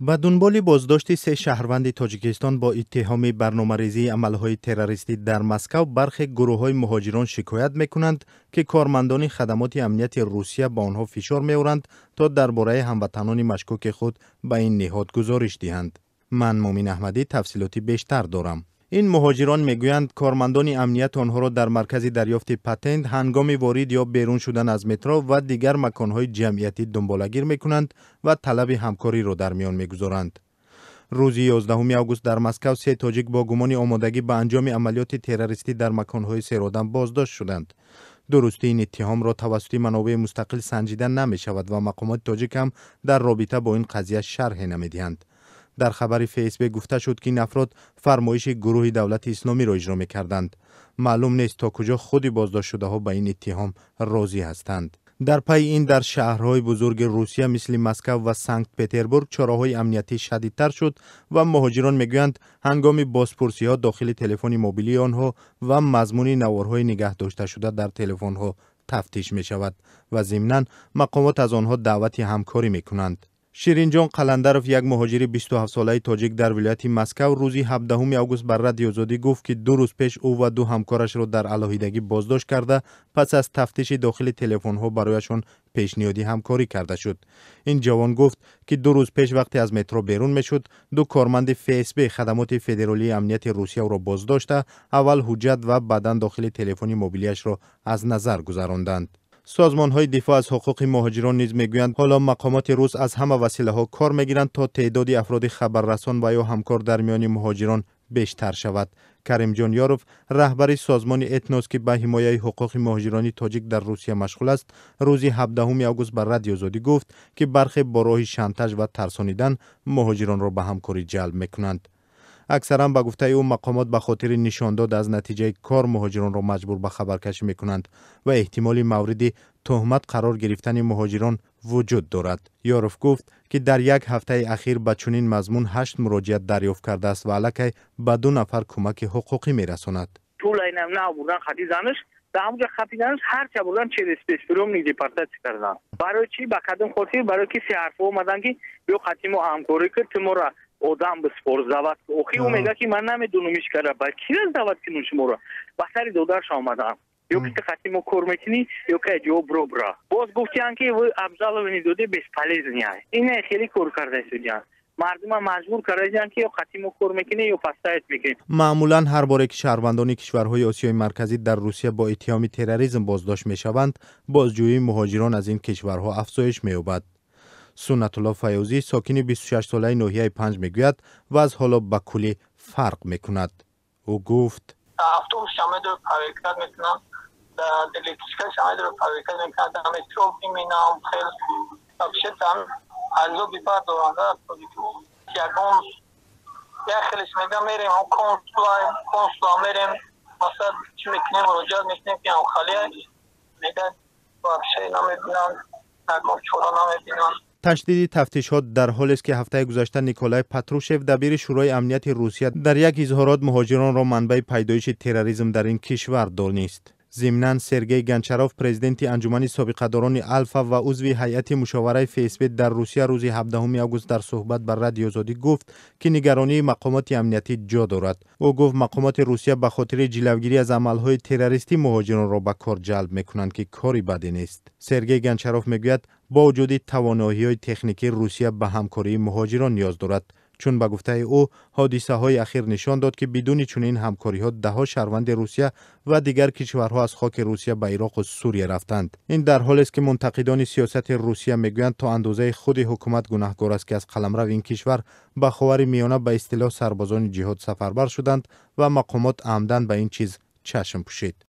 ба дунболи боздошти се шаҳрванди тоҷикистон бо иттиҳоми барномарезии амалҳои террористӣ дар Москав, бархе гурӯҳҳои муҳоҷирон шикоят мекунанд, ки кормандони хадамоти амнияти Русия ба онҳо фишор меоранд, то дар бораи ҳамватанони машкуки худ ба ин ниҳод гузориш диҳанд. ман Муъмин Аҳмадӣ тафсилоти бештар дорам. ин муҳоҷирон мегӯянд кормандони амният онҳоро дар маркази дарёфти патент ҳангоми ворид ё берун шудан аз метро ва дигар маконҳои ҷамъиятӣ дунболагир мекунанд ва талаби ҳамкориро дар миён мегузоранд. рӯзи 11 август дар Москав се тоҷик бо гумони омодагӣ ба анҷоми амалиёти террористӣ дар маконҳои серодам боздошт шуданд. дурустии ин иттиҳомро тавассути манобеъи мустақил санҷида намешавад ва мақомоти тоҷик ҳам дар робита бо ин қазия шарҳе намедиҳанд. дар хабари ФСБ гуфта шуд, ки ин афрод фармоиши гурӯҳи давлати исломиро иҷро мекарданд. маълум нест то куҷо худи боздоштшудаҳо ба ин иттиҳом розӣ ҳастанд. дар пайи ин дар шаҳрҳои бузурги Русия мисли Москав ва Санкт Петербург чораҳои амниятӣ шадидтар шуд ва муҳоҷирон мегӯянд ҳангоми бозпурсиҳо дохили телефони мобилии онҳо ва мазмуни наворҳои нигаҳдошташуда дар телефонҳо тафтиш мешавад ва зимнан мақомот аз онҳо даъвати ҳамкорӣ мекунанд. Ширинҷон Қаландаров, як муҳоҷири 27-солаи тоҷик дар вилояти Москав, рӯзи 17 август бар Радиои Озодӣ гуфт, ки 2 рӯз пеш ӯ ва 2 ҳамкорашро дар алоҳидагӣ боздошт карда, пас аз тафтиши дохили телефонҳо барояшон пешниҳоди ҳамкорӣ карда шуд. ин ҷавон гуфт, ки 2 рӯз пеш вақте аз метро берун мешуд, 2 корманди ФСБ хадамоти федералии амнияти Русия ӯро боздошта, аввал ҳуҷҷат ва баъдан дохили телефони мобилияшро аз назар гузаронданд. созмонҳои дифоъ аз ҳуқуқи муҳоҷирон низ мегӯянд, ҳоло мақомоти рус аз ҳама василаҳо кор мегиранд, то теъдоди афроди хабаррасон ва ё ҳамкор дар миёни муҳоҷирон бештар шавад. Каримҷон Ёров, раҳбари созмони Этнос, ки ба ҳимояи ҳуқуқи муҳоҷирони тоҷик дар Русия машғул аст, рӯзи 17 август бар Радиои Озодӣ гуфт, ки бархе бо роҳи шантаж ва тарсонидан муҳоҷиронро ба ҳамкорӣ ҷалб мекунанд. аксаран ба гуфтаи ӯ мақомот ба хотири нишондод аз натиҷаи кор муҳоҷиронро маҷбур ба хабаркашӣ мекунанд ва эҳтимоли мавриди тӯҳмат қарор гирифтани муҳоҷирон вуҷуд дорад. Ёров гуфт, ки дар як ҳафтаи ахир ба чунин мазмун 8 муроҷиат дарёфт кардааст ва аллакай ба 2 нафар кӯмаки ҳуқуқӣ мерасонад. Пулайнам набурдан хати занаш در همونجا خطی دانش هر چه بودن چه اسپیسپروم نیدی پرتاچ کردن برای چی با کدوم خاطر برای کی سی حرف اومدن که بیا خطی ما همکاری کرد تو ما را آدم به سپورت دعوت اوخی او میگه که من نمیدونمش کرده با کی از دعوت کنون شما را با سری دودرش آمدن یا که خطی ما کار میکنی یا که جواب رو برا باز گفتیان که افضل و نیدوده بیس پلیز نیای این خیلی کار کرده شدیان مردم مجبور کردن که یا خطی کار میکنه یا پستایت میکنه. معمولا هر باره که شهروندان کشورهای آسیای مرکزی در روسیه با اتهام تروریسم بازداشت میشوند، بازجویی مهاجران از این کشورها افزایش مییابد. سنت الله فیوزی، ساکن 26 ساله ناحیه 5 میگوید و از حالا به کلی فرق میکند. او گفت: اتوبوس شامل حرکت میکنم، الکتریکال شامل حرکت میکنم، مترو میبینم خیلی ابشتم علاوه بر دورانده یکم خیلیش میگم میریم هم کنسولا میریم مثلا چی میکنیم مراجعات میکنیم که هم خالیه میگه بخشی نمیبینم نگم چورا نمیبینم. تشدید تفتیشات در حالی است که هفته گذشته نیکولای پاتروشف دبیر شورای امنیت روسیه در یک اظهارات مهاجران را منبع پیدایش تروریسم در این کشور دانست. ضمناً سرگئی گنچروف، پرزیدنت انجمن سابقه‌داران الفا و عضو هیئت مشاوره فیسبوک در روسیه روز 17 آگوست در صحبت بر رادیو آزادی گفت که نگرانی مقامات امنیتی جا دارد. او گفت مقامات روسیه به خاطر جلوگیری از عملهای تروریستی مهاجران را به کار جلب میکنند که کاری بدی نیست. سرگئی گنچروف میگوید با وجود توانایی‌های تکنیکی روسیه به همکاری مهاجران نیاز دارد. چون به گفته او حادثه های اخیر نشان داد که بدون چنین همکاری ها ده شهروند روسیه و دیگر کشورها از خاک روسیه به عراق و سوریه رفتند. این در حالی است که منتقدان سیاست روسیه میگویند تا اندازه خود حکومت گناهکار است که از قلمرو این کشور به خاور میانه به اصطلاح سربازان جهاد سفربر شدند و مقامات عمدن به این چیز چشم پوشید.